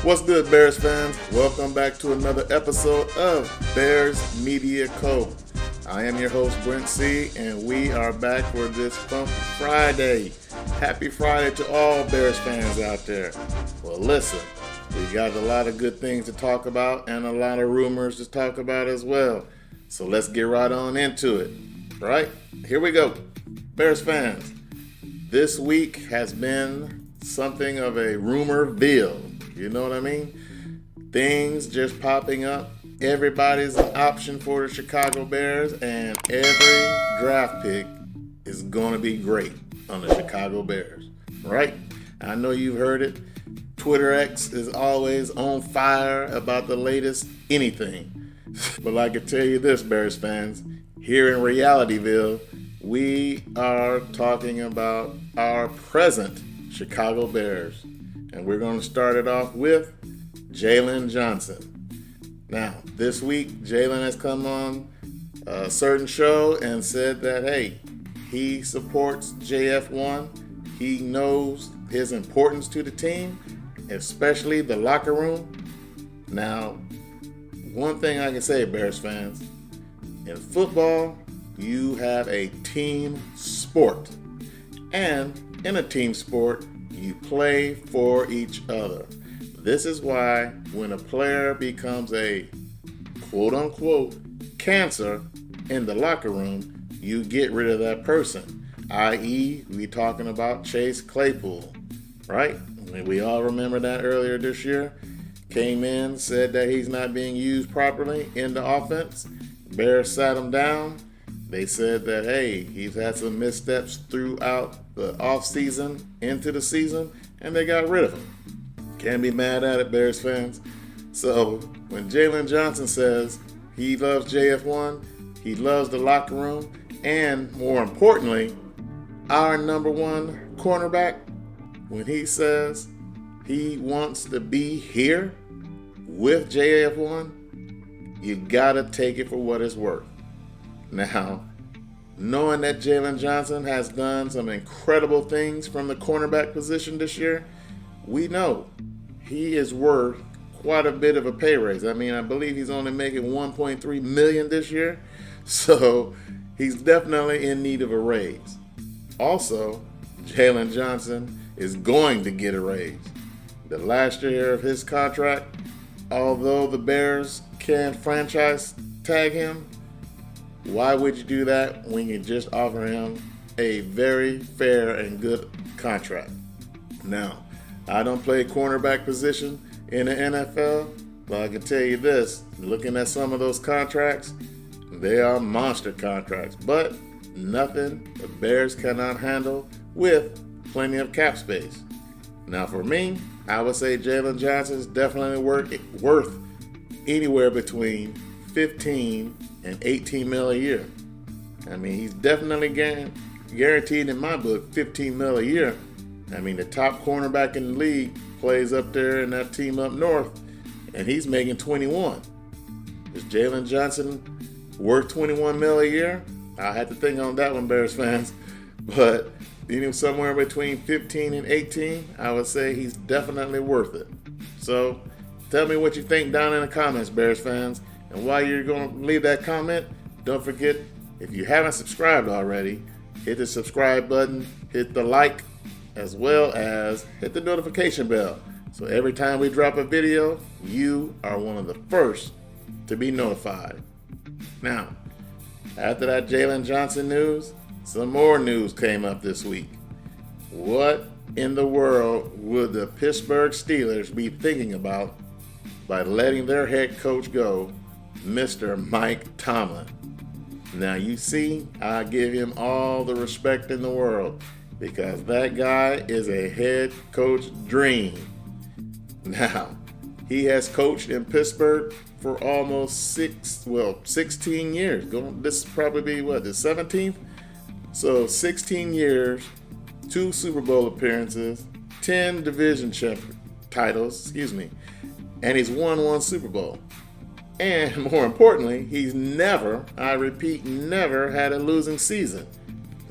What's good, Bears fans? Welcome back to another episode of BearsMediaCo. I am your host, Brent C., and we are back for this Funk Friday. Happy Friday to all Bears fans out there. Well, listen, we got a lot of good things to talk about and a lot of rumors to talk about as well. So let's get right on into it. All right, here we go. Bears fans, this week has been something of a rumorville. You know what I mean? Things just popping up. Everybody's an option for the Chicago Bears, and every draft pick is going to be great on the Chicago Bears, right? I know you've heard it. Twitter X is always on fire about the latest anything. But I can tell you this, Bears fans, here in Realityville, we are talking about our present Chicago Bears. And we're going to start it off with Jaylon Johnson. Now, this week, Jaylon has come on a certain show and said that, hey, he supports JF1. He knows his importance to the team, especially the locker room. Now, one thing I can say, Bears fans, in football, you have a team sport. And in a team sport, you play for each other. This is why when a player becomes a quote-unquote cancer in the locker room, you get rid of that person. I.e., we talking about Chase Claypool, right? I mean, we all remember that earlier this year. Came in, said that he's not being used properly in the offense. Bears sat him down. They said that, hey, he's had some missteps throughout the offseason into the season, and they got rid of him. Can't be mad at it, Bears fans. So when Jaylon Johnson says he loves JF1, he loves the locker room, and more importantly, our number one cornerback, when he says he wants to be here with JF1, you gotta take it for what it's worth. Now, knowing that Jaylon Johnson has done some incredible things from the cornerback position this year, we know he is worth quite a bit of a pay raise. I mean, I believe he's only making $1.3 million this year, so he's definitely in need of a raise. Also, Jaylon Johnson is going to get a raise. The last year of his contract, although the Bears can franchise tag him, why would you do that when you just offer him a very fair and good contract? Now, I don't play cornerback position in the NFL, but I can tell you this, looking at some of those contracts, they are monster contracts, but nothing the Bears cannot handle with plenty of cap space. Now for me, I would say Jaylon Johnson is definitely worth anywhere between 15 and 18 mil a year. I mean, he's definitely guaranteed in my book 15 mil a year. I mean, the top cornerback in the league plays up there in that team up north, and he's making 21. Is Jaylon Johnson worth 21 mil a year? I had to think on that one, Bears fans. But somewhere between 15 and 18, I would say he's definitely worth it. So tell me what you think down in the comments, Bears fans. And while you're going to leave that comment, don't forget, if you haven't subscribed already, hit the subscribe button, hit the like, as well as hit the notification bell. So every time we drop a video, you are one of the first to be notified. Now, after that Jaylon Johnson news, some more news came up this week. What in the world would the Pittsburgh Steelers be thinking about by letting their head coach go, Mr. Mike Tomlin? Now you see, I give him all the respect in the world because that guy is a head coach dream. Now, he has coached in Pittsburgh for almost 16 years. This will probably be the 17th? So 16 years, 2 Super Bowl appearances, 10 division titles, and he's won 1 Super Bowl. And more importantly, he's never, I repeat, never had a losing season.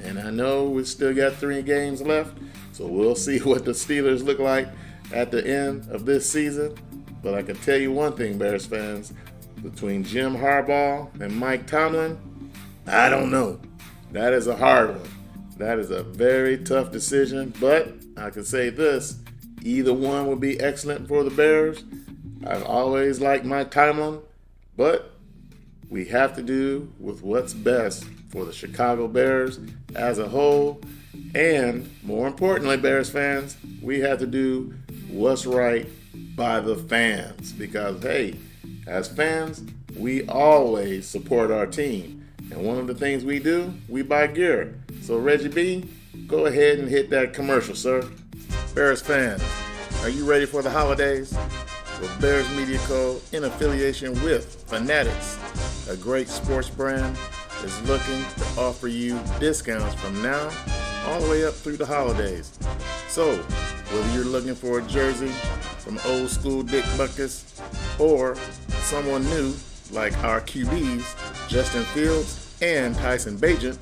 And I know we still got 3 games left, so we'll see what the Steelers look like at the end of this season. But I can tell you one thing, Bears fans, between Jim Harbaugh and Mike Tomlin, I don't know. That is a hard one. That is a very tough decision, but I can say this, either one would be excellent for the Bears. I've always liked Mike Tomlin, but we have to do with what's best for the Chicago Bears as a whole. And more importantly, Bears fans, we have to do what's right by the fans. Because, hey, as fans, we always support our team. And one of the things we do, we buy gear. So, Reggie B, go ahead and hit that commercial, sir. Bears fans, are you ready for the holidays? Well, BearsMediaCo, in affiliation with Fanatics, a great sports brand, is looking to offer you discounts from now all the way up through the holidays. So, whether you're looking for a jersey from old school Dick Butkus or someone new like our QBs, Justin Fields and Tyson Bagent,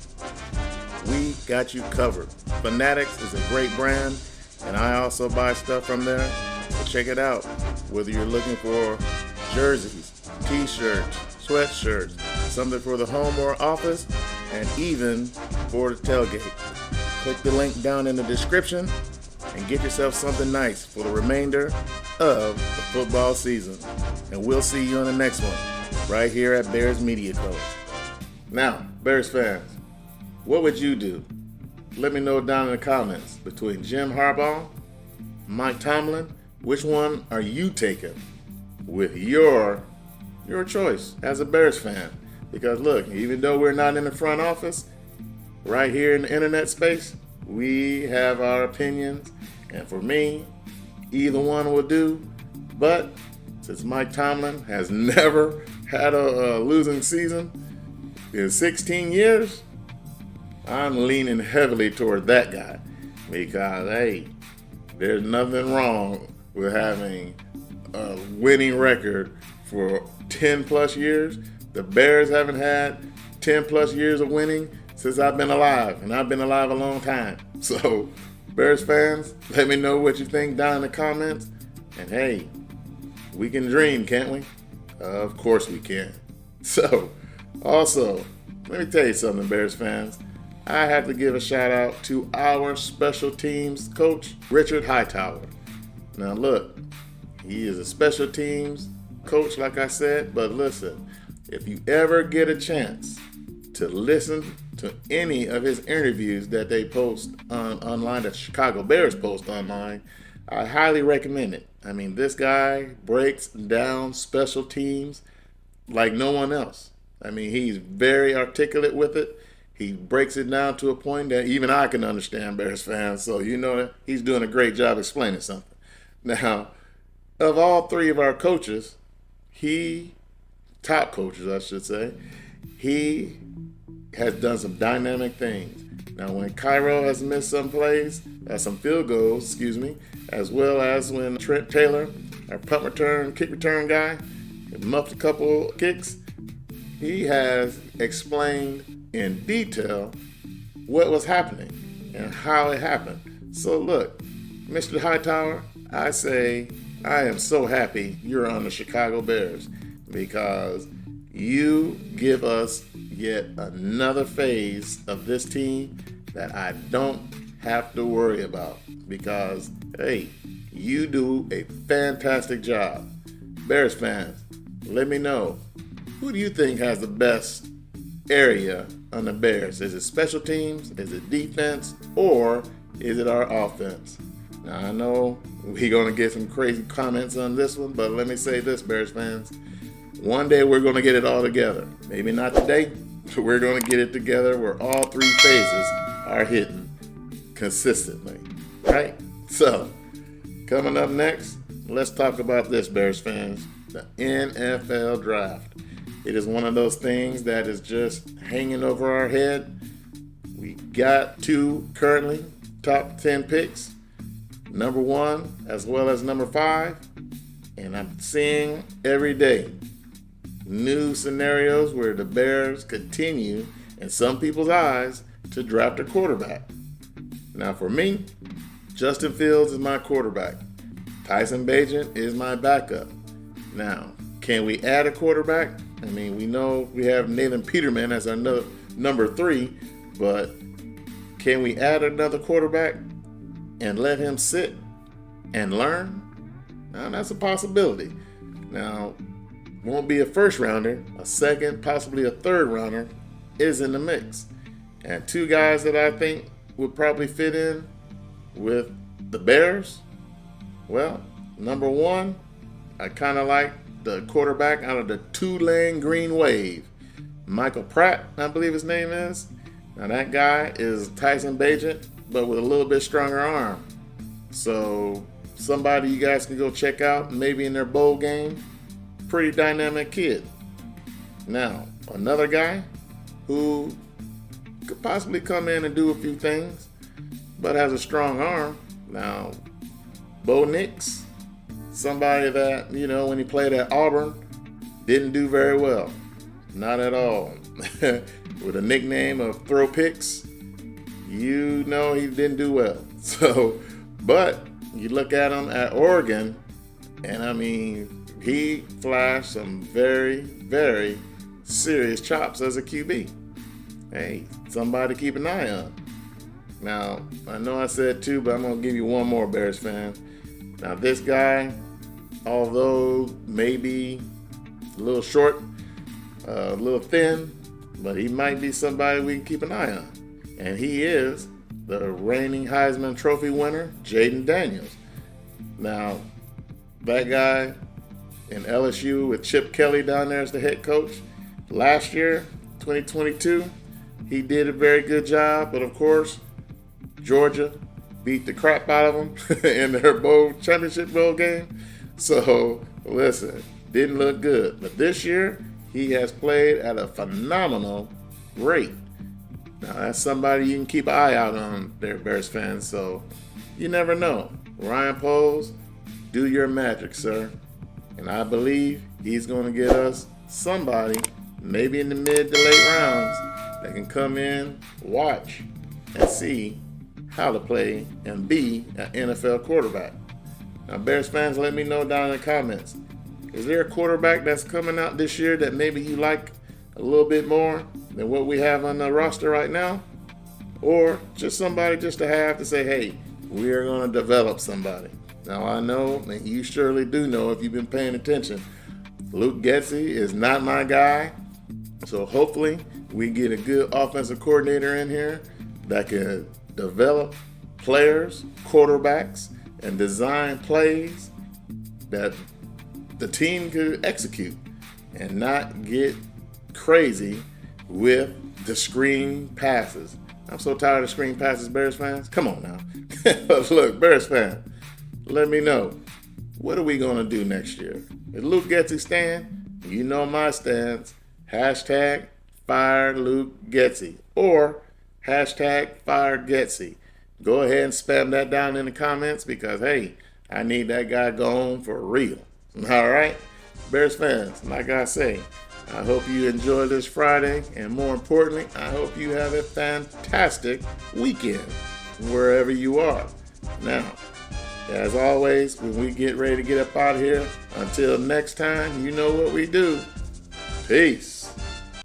we got you covered. Fanatics is a great brand, and I also buy stuff from there. So check it out. Whether you're looking for jerseys, t-shirts, sweatshirts, something for the home or office, and even for the tailgate. Click the link down in the description and get yourself something nice for the remainder of the football season. And we'll see you on the next one, right here at BearsMediaCo. Now, Bears fans, what would you do? Let me know down in the comments. Between Jim Harbaugh, Mike Tomlin, which one are you taking with your choice as a Bears fan? Because look, even though we're not in the front office, right here in the internet space, we have our opinions. And for me, either one will do. But since Mike Tomlin has never had a losing season in 16 years, I'm leaning heavily toward that guy. Because, hey, there's nothing wrong with having a winning record for 10 plus years. The Bears haven't had 10 plus years of winning since I've been alive, and I've been alive a long time. So, Bears fans, let me know what you think down in the comments. And hey, we can dream, can't we? Of course we can. So, also, let me tell you something, Bears fans. I have to give a shout out to our special teams coach, Richard Hightower. Now look, he is a special teams coach, like I said, but listen, if you ever get a chance to listen to any of his interviews that they post online, that Chicago Bears post online, I highly recommend it. I mean, this guy breaks down special teams like no one else. I mean, he's very articulate with it. He breaks it down to a point that even I can understand, Bears fans. So you know that he's doing a great job explaining something. Now, of all three of our coaches, top coaches, I should say, he has done some dynamic things. Now, when Cairo has missed some plays, some field goals, as well as when Trent Taylor, our kick return guy, muffed a couple kicks, he has explained in detail what was happening and how it happened. So look, Mr. Hightower, I say I am so happy you're on the Chicago Bears because you give us yet another phase of this team that I don't have to worry about because, hey, you do a fantastic job. Bears fans, let me know, who do you think has the best area on the Bears? Is it special teams? Is it defense? Or is it our offense? Now, I know we're going to get some crazy comments on this one, but let me say this, Bears fans. One day we're going to get it all together. Maybe not today, but we're going to get it together where all three phases are hitting consistently, right? So, coming up next, let's talk about this, Bears fans, the NFL draft. It is one of those things that is just hanging over our head. We got two currently top 10 picks, number 1 as well as number 5. And I'm seeing every day new scenarios where the Bears continue, in some people's eyes, to draft a quarterback. Now for me, Justin Fields is my quarterback. Tyson Bagent is my backup. Now, can we add a quarterback? I mean, we know we have Nathan Peterman as our number 3, but can we add another quarterback and let him sit and learn? Now, that's a possibility. Now, won't be a first rounder, a second, possibly a third rounder is in the mix. And 2 guys that I think would probably fit in with the Bears. Well, number 1, I kind of like the quarterback out of the Tulane Green Wave, Michael Pratt, I believe his name is. Now that guy is Tyson Bagent, but with a little bit stronger arm. So somebody you guys can go check out, maybe in their bowl game. Pretty dynamic kid. Now, another guy who could possibly come in and do a few things, but has a strong arm. Now, Bo Nix, somebody that, when he played at Auburn, didn't do very well. Not at all. With a nickname of Throw Picks, he didn't do well. So, but you look at him at Oregon, and I mean, he flashed some very, very serious chops as a QB. Hey, somebody to keep an eye on. Now, I know I said 2, but I'm going to give you one more, Bears fan. Now, this guy, although maybe a little short, a little thin, but he might be somebody we can keep an eye on. And he is the reigning Heisman Trophy winner, Jaden Daniels. Now, that guy in LSU with Chip Kelly down there as the head coach, last year, 2022, he did a very good job. But, of course, Georgia beat the crap out of him in their championship bowl game. So, listen, didn't look good. But this year, he has played at a phenomenal rate. Now, that's somebody you can keep an eye out on there, Bears fans. So, you never know. Ryan Poles, do your magic, sir. And I believe he's going to get us somebody, maybe in the mid to late rounds, that can come in, watch, and see how to play and be an NFL quarterback. Now, Bears fans, let me know down in the comments. Is there a quarterback that's coming out this year that maybe you like a little bit more than what we have on the roster right now? Or just somebody just to have to say, hey, we are going to develop somebody. Now, I know, and you surely do know if you've been paying attention, Luke Getsy is not my guy. So hopefully we get a good offensive coordinator in here that can develop players, quarterbacks, and design plays that the team could execute and not get crazy with the screen passes. I'm so tired of screen passes, Bears fans. Come on now. Look, Bears fan, let me know. What are we going to do next year? If Luke Getsy stand, you know my stance. Hashtag fire Luke Getsy or hashtag fire Getsy. Go ahead and spam that down in the comments because, hey, I need that guy gone for real. All right? Bears fans, like I say, I hope you enjoy this Friday, and more importantly, I hope you have a fantastic weekend wherever you are. Now, as always, when we get ready to get up out of here, until next time, you know what we do. Peace.